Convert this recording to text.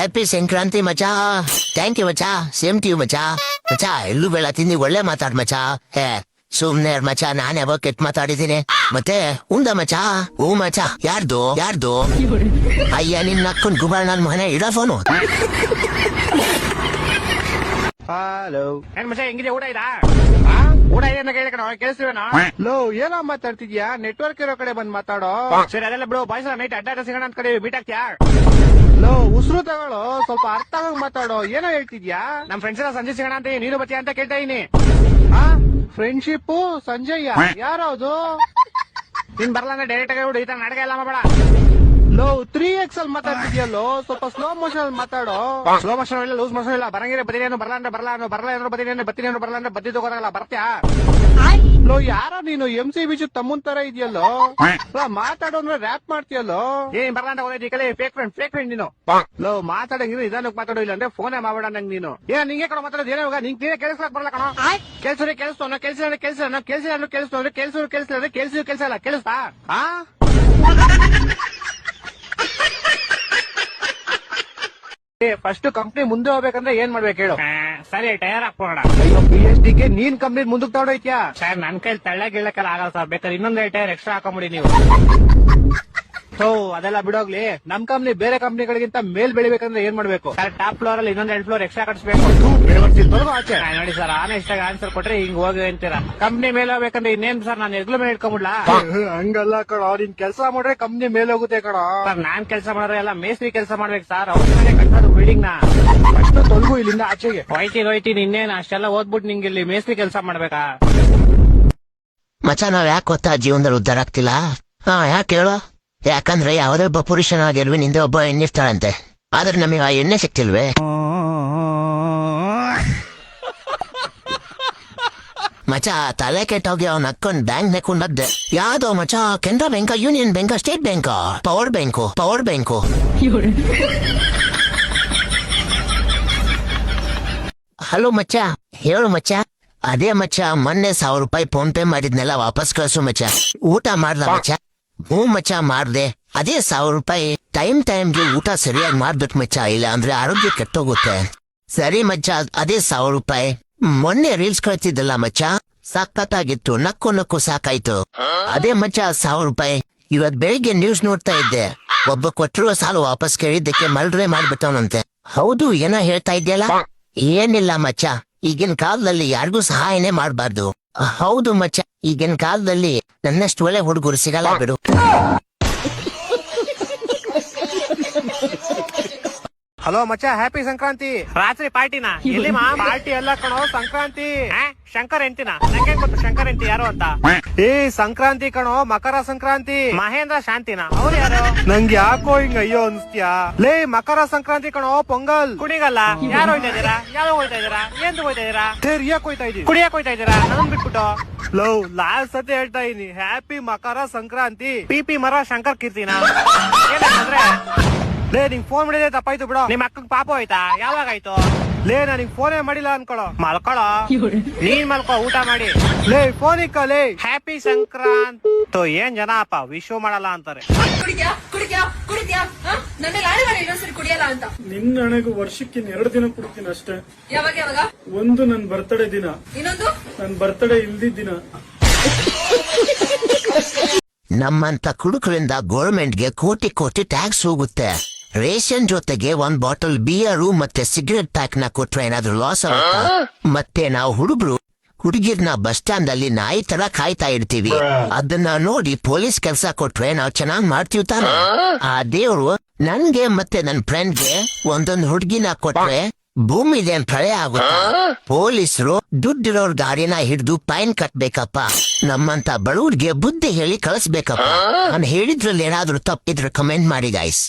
Happy Sankranti ಮಚಾ. Thank you ಮಚಾ. Same to you ಮಚಾ. ಮಚಾ ಎಲ್ಲೂ ಬೇಡ ತಿಂದಿ ಒಳ್ಳೆ ಮಾತಾಡ್ ಮಚಾ. ಹೇ ಸುಮ್ನೆ ಮಚಾ, ನಾನ್ ಯಾವಾಗ ಕೆಟ್ಟ ಮಾತಾಡಿದ್ದೀನಿ ಮತ್ತೆ ಉಂದ ಮಚಾ. ಹೂ ಮಚಾ. ಯಾರ್ದು ಅಯ್ಯ ನಿನ್ನ ಅಕ್ಕನ್ ಗುಬಾಳ್ ನನ್ ಮನೆ ಇಡ ಫೋನು. ಹಲೋ ಏನ್ ಮಚ್ಚ ಹೆಂಗಿದೆ? ಊಟ ಇದಾ? ಊಟ ಇದೆ ಅಂತ ಕೇಳಿ ಕಣ ಕೇಳಿಸ್ತೀವೇನೋ? ಲೋ ಏನೋ ಮಾತಾಡ್ತಿದ್ಯಾ? ನೆಟ್ವರ್ಕ್ ಇರೋ ಕಡೆ ಬಂದ್ ಮಾತಾಡೋ. ಸರಿ ಅದೆಲ್ಲ ಬಿಡು. ಬಾಯ್ಸ್ ನೈಟ್ ಅಡ್ಡ ಸಿಗೋಣ ಅಂತ ಕಡೆ ಮೀಟ್ ಆಗ್ತೀಯಾ? ಲೋ ಉಸಿರು ತಗೊಳ್ಳೋ, ಸ್ವಲ್ಪ ಅರ್ಥ ಆಗಂಗ್ ಮಾತಾಡೋ. ಏನೋ ಹೇಳ್ತಿದ್ಯಾ? ನಮ್ ಫ್ರೆಂಡ್ಸ್ ಎಲ್ಲ ಸಂಜೆ ಸಿಗೋಣ ಅಂತ ನೀನು ಬತ್ತೀಯ ಅಂತ ಕೇಳ್ತಾ ಇದೀನಿ. ಫ್ರೆಂಡ್ಶಿಪ್ ಸಂಜಯ್ಯ ಯಾರದು? ನೀನ್ ಬರಲ್ಲ ಅಂದ್ರೆ ಡೈರೆಕ್ಟ್ ಆಗಿ ಬಿಡು. ಈ ತರ ನಾಟಕ ಎಲ್ಲ ಮಾಡಬೇಡ. ಲೋ 3x ಅಲ್ಲಿ ಮಾತಾಡ್ತಿದ್ಯಲ್ಲೋ, ಸ್ವಲ್ಪ ಸ್ಲೋ ಮೋಷನ್ ಅಲ್ಲಿ ಮಾತಾಡೋ. ಸ್ಲೋ ಮೋಷನ್ ಇಲ್ಲ, ಲೂಸ್ ಮೋಷನ್ ಇಲ್ಲ. ಬರಂಗಿದ್ರೆ ಬದಿನೇನು, ಬರಲ್ಲ ಅಂದ್ರೆ ಬರಲ್ಲ ಬತ್ತೀನಿ ಬರಲ್ಲ ಅಂದ್ರೆ ಬದ್ದಿ ತಗೋರಲ್ಲ. ಬರ್ತ್ಯಾ? ಲೋ ಯಾರೋ ನೀನು MC ಬಿಜು ತಮ್ಮನ್ ತರ ಇದೆಯಲ್ಲೋ. ಮಾತಾಡೋ ಅಂದ್ರೆ ರ್ಯಾಪ್ ಮಾಡ್ತೀಯಲ್ಲೋ. ಏನ್ ಬರಲ್ಲ ಅಂತ ಹೋಗಿ ಕಲೆ. ಫೇಕ್ ಫ್ರೆಂಡ್ ನೀನು. ಲೋ ಮಾತಾಡಂಗಿದ್ರೆ ನಿಧಾನಕ್ಕೆ ಮಾತಾಡೋ, ಇಲ್ಲ ಅಂದ್ರೆ ಫೋನೇ ಮಾಡ್ಬೇಡ ನಂಗೆ ನೀನು. ಏನ್ ನಿಂಗೆ ಕಣ ಮಾತಾಡೋದು? ಏನೋ ಹೋಗ ನಿಂಗೆ ಕೇಳಿಸ್ಲಾಕ್ ಬರಲ್ಲ ಕಣ. ಕೇಳಿಸ್ತಾರೆ ಕೇಳಿಸ್ತಾನ, ಕೇಳಿಸಲ್ಲ ಕೇಳಿಸ್ತಾ? ಫಸ್ಟ್ ಕಂಪ್ನಿ ಮುಂದೆ ಹೋಗ್ಬೇಕಂದ್ರೆ ಏನ್ ಮಾಡ್ಬೇಕು ಹೇಳು? ಸರಿ ಟೈರ್ ಹಾಕೋಣ. ಅಯ್ಯೋ PhD ಗೆ ನೀನ್ ಕಂಪ್ನಿ ಮುಂದಕ್ಕೆ ತಗೊಂಡೋಯ್ತ್ಯಾ? ಸರ್ ನನ್ ಕೈಲಿ ತಳ್ಳಗಿಳಕ್ಕೆಲ್ಲ ಆಗಲ್ಲ ಸರ್. ಬೇಕಾದ್ರೆ ಇನ್ನೊಂದು ಟೈರ್ ಎಕ್ಸ್ಟ್ರಾ ಹಾಕೊಂಬಿಡಿ ನೀವು. ಅದೆಲ್ಲ ಬಿಡೋಗ್ಲಿ. ನಮ್ ಕಂಪ್ನಿ ಬೇರೆ ಕಂಪ್ನಿಗಳಿಗಿಂತ ಮೇಲ್ ಬೆಳಿಬೇಕಂದ್ರೆ ಏನ್ ಮಾಡ್ಬೇಕು? ಸರ್ ಟಾಪ್ ಫ್ಲೋರ್ ಅಲ್ಲಿ ಇನ್ನೊಂದು 2 ಫ್ಲೋರ್ ಎಕ್ಸ್ಟ್ರಾ ಕಟ್ಸ್ಬೇಕು. ಆಚೆ ನೋಡಿ ಸರ್, ಆನೆಸ್ಟ್ ಆಗಿ ಆನ್ಸರ್ ಕೊಟ್ರೆ ಹಿಂಗ್ ಹೋಗಿ ಅಂತೀರಾ. ಕಂಪ್ನಿ ಮೇಲೆ ಹೋಗ್ಬೇಕಂದ್ರೆ ಇನ್ನೇನ್ ಸರ್, ನಾನು ಎಗ್ಲು ಮೇಲೆ ಇಟ್ಕೊಂಡ್ಬಿಡ್ಲಾ? ಹಂಗಲ್ಲ ಕಣೋ, ನೀನ್ ಕೆಲ್ಸ ಮಾಡ್ರೆ ಕಂಪ್ನಿ ಮೇಲೆ ಹೋಗುತ್ತೆ ಕಣೋ. ಸರ್ ನಾನ್ ಕೆಲಸ ಮಾಡಿದ್ರೆ ಎಲ್ಲ ಮೇಸ್ತ್ರಿ ಕೆಲಸ ಮಾಡ್ಬೇಕು ಸರ್. ಅವ್ರ ಮೇಲೆ ಕಟ್ಟೋದು ಬಿಲ್ಡಿಂಗ್ ನ. ಅಷ್ಟು ತೊಲಗು ಇಲ್ಲಿಂದ ಆಚೆಗೆ. ಹೋಯ್ತೀನಿ ಇನ್ನೇನ್ ಅಷ್ಟೆಲ್ಲ ಓದ್ಬಿಟ್ಟು ನಿಂಗೆ ಇಲ್ಲಿ ಮೇಸ್ತ್ರಿ ಕೆಲಸ ಮಾಡ್ಬೇಕಾ? ಮಚಾ ನಾವ್ ಯಾಕೆ ಗೊತ್ತಾ ಜೀವನದಲ್ಲಿ ಉದ್ದಾರ ಆಗ್ತಿಲ್ಲ? ಯಾಕೆ ಹೇಳು? ಯಾಕಂದ್ರೆ ಯಾವುದೇ ಒಬ್ಬ ಪುರುಷನಾಗಿರ್ವಿ ನಿಂದೆ ಒಬ್ಬ ಹೆಣ್ಣಿರ್ತಾಳಂತೆ. ಆದ್ರೆ ನಮಗೆ ಆ ಎಣ್ಣೆ ಸಿಕ್ತಿಲ್ವೇ? ಮಚಾ ತಲೆ ಕೆಟ್ಟೋಗಿ ಅವ್ನ ಅಕ್ಕನ್ ಬ್ಯಾಂಕ್ ನೆಕ್ಕೊಂಡದ್ದೆ. ಯಾವ್ದೋ ಮಚಾ? Canara bank, union bank, state bank, power bank. Hello ಮಚ್ಚಾ, ಹೇಳು ಮಚ್ಚಾ. ಅದೇ ಮಚ್ಚಾ, ಮೊನ್ನೆ 1000 ರೂಪಾಯಿ ಫೋನ್ ಪೇ ಮಾಡಿದ್ನೆಲ್ಲ ವಾಪಸ್ ಕಳ್ಸು ಮಚ್ಚಾ. ಊಟ ಮಾಡ್ದ ಮಚ್ಚಾ? ಹ್ಞೂ ಮಚ್ಚಾ ಮಾಡ್ದೆ. ಅದೇ 1000 ರೂಪಾಯಿ ಟೈಮ್ಗೆ ಊಟ ಸರಿಯಾಗಿ ಮಾಡ್ಬೇಕು ಮಚ್ಚಾ, ಇಲ್ಲ ಅಂದ್ರೆ ಆರೋಗ್ಯ ಕೆಟ್ಟೋಗುತ್ತೆ. ಸರಿ ಮಚ್ಚಾ, ಅದೇ 1000 ರೂಪಾಯಿ. ಮೊನ್ನೆ ರೀಲ್ಸ್ ಕಳ್ತಿದ್ದಲ್ಲ ಮಚ್ಚಾ, ಸಖತ್ತಾಗಿತ್ತು. ನಕ್ಕು ಸಾಕಾಯ್ತು. ಅದೇ ಮಚ್ಚಾ 1000 ರೂಪಾಯಿ. ಇವತ್ ಬೆಳಿಗ್ಗೆ ನ್ಯೂಸ್ ನೋಡ್ತಾ ಇದ್ದೆ, ಒಬ್ಬ ಕೊಟ್ಟಿರುವ ಸಾಲು ವಾಪಸ್ ಕೇಳಿದ್ದಕ್ಕೆ ಮಲ್ಡ್ರೆ ಮಾಡ್ಬಿಟ್ಟವನಂತೆ. ಹೌದು, ಏನೋ ಹೇಳ್ತಾ ಇದ್ಯಲ್ಲ? ಏನಿಲ್ಲ ಮಚ್ಚಾ, ಈಗಿನ ಕಾಲದಲ್ಲಿ ಯಾರಿಗೂ ಸಹಾಯನೇ ಮಾಡಬಾರ್ದು. ಹೌದು ಮಚ್ಚ, ಈಗಿನ ಕಾಲದಲ್ಲಿ ನನ್ನಷ್ಟು ಒಳ್ಳೆ ಹುಡುಗರು ಸಿಗಲ್ಲ ಬಿಡು. ಹಲೋ ಮಚ್ಚ, ಹ್ಯಾಪಿ ಸಂಕ್ರಾಂತಿ. ರಾತ್ರಿ ಪಾರ್ಟಿನ ಎಲ್ಲಿ ಪಾರ್ಟಿ ಎಲ್ಲ ಕಣೋ, ಸಂಕ್ರಾಂತಿ. ಶಂಕರ್ ಎಂತಿನ? ನಂಗೆ ಗೊತ್ತು ಶಂಕರ್ ಎಂತಿ ಯಾರು ಅಂತ. ಸಂಕ್ರಾಂತಿ ಕಣೋ, ಮಕರ ಸಂಕ್ರಾಂತಿ. ಮಹೇಂದ್ರ ಶಾಂತಿನ? ಅವ್ರು ಯಾರು? ನಂಗೆ ಯಾಕೋ ಹಿಂಗ ಅಯ್ಯೋ ಅನ್ಸ್ತ್ಯಾ? ಮಕರ ಸಂಕ್ರಾಂತಿ ಕಣೋ, ಪೊಂಗಲ್. ಕುಣಿಗಲ್ಲ. ಯಾರು ಹೋಯ್ತಾ ಇದೀರಾ? ಯಾವಾಗ ಹೋಯ್ತಾ ಇದೀರಾ? ಏನ್ ಹೋಯ್ತಾ ಇದೀರಾ? ರಿಯಾಕ್ ಹೋಯ್ತಾ ಇದೀನಿ. ಕುಡಿಯಕ್ ಹೋಯ್ತಾ ಇದೀರಾ? ನನ್ ಬಿಟ್ಬಿಟ್ಟು. ಲಾಸ್ಟ್ ಸತಿ ಹೇಳ್ತಾ ಇದೀನಿ, ಹ್ಯಾಪಿ ಮಕರ ಸಂಕ್ರಾಂತಿ. ಪಿ ಮರ ಶಂಕರ್ ಕೀರ್ತಿನ? ಏನಂದ್ರೆ ನಿಂಗ್ ಫೋನ್ ಮಾಡಿದ್ರೆ ತಪ್ಪಾಯ್ತು ಬಿಡೋ. ನಿಮ್ ಅಕ್ಕಂಗ್ ಪಾಪ ಹೋಯ್ತಾ? ಯಾವಾಗ ಆಯ್ತು? ನಾನಿಗ್ ಫೋನೇ ಮಾಡಿಲ್ಲ ಅನ್ಕೊಳೋ. ಮಲ್ಕೊಳೋ, ನೀನ್ ಮಲ್ಕೋ, ಊಟ ಮಾಡಿ. ಫೋನ್ ಇಕ್ಕಲೇ. ಹ್ಯಾಪಿ ಸಂಕ್ರಾಂತ್. ಏನ್ ಜನ ಅಪ್ಪ ವಿಶ್ ಮಾಡಲ್ಲ ಅಂತಾರೆ. ನಿನ್ನ ಹಣೆಗೂ ವರ್ಷಕ್ಕೆ 2 ದಿನ ಕೊಡ್ತೀನಿ ಅಷ್ಟೇ. ಯಾವಾಗ? ಒಂದು ನನ್ ಬರ್ತಡೇ ದಿನ, ಇನ್ನೊಂದು ನನ್ ಬರ್ತಡೇ ಇಲ್ದಿದ್ದ ದಿನ. ನಮ್ಮಂತ ಕುಡುಕರಿಂದ ಗೌರ್ಮೆಂಟ್ಗೆ ಕೋಟಿ ಟ್ಯಾಕ್ಸ್ ಹೋಗುತ್ತೆ. ರೇಷನ್ ಜೊತೆಗೆ 1 ಬಾಟಲ್ ಬಿಯರು ಮತ್ತೆ ಸಿಗರೆಟ್ ಪ್ಯಾಕ್ ನ ಕೊಟ್ರೆ ಏನಾದ್ರೂ ಲಾಸ್ ಆಗುತ್ತಾ? ಮತ್ತೆ ನಾವು ಹುಡುಗಿರ್ನ ಬಸ್ ಸ್ಟ್ಯಾಂಡ್ ಅಲ್ಲಿ ನಾಯಿ ತರ ಕಾಯ್ತಾ ಇರ್ತೀವಿ. ಅದನ್ನ ನೋಡಿ ಪೊಲೀಸ್ ಕೆಲ್ಸ ಕೊಟ್ರೆ ನಾವ್ ಚೆನ್ನಾಗ್ ಮಾಡ್ತೀವಿ ತಾನೆ? ಆ ದೇವ್ರು ನನ್ಗೆ ಮತ್ತೆ ನನ್ ಫ್ರೆಂಡ್ಗೆ ಒಂದೊಂದ್ ಹುಡುಗಿನ ಕೊಟ್ರೆ ಭೂಮಿದೆ ಪ್ರಳಯ ಆಗುತ್ತೆ. ಪೊಲೀಸರು ದುಡ್ಡಿರೋರ್ ಗಾಡಿನ ಹಿಡಿದು ಫೈನ್ ಕಟ್ಬೇಕಪ್ಪ. ನಮ್ಮಂತ ಬಡವ್ರಿಗೆ ಬುದ್ಧಿ ಹೇಳಿ ಕಳಿಸ್ಬೇಕಪ್ಪ. ನಾನು ಹೇಳಿದ್ರಲ್ಲಿ ಏನಾದ್ರೂ ತಪ್ಪಿದ್ರೆ ಕಮೆಂಟ್ ಮಾಡಿ ಗೈಸ್.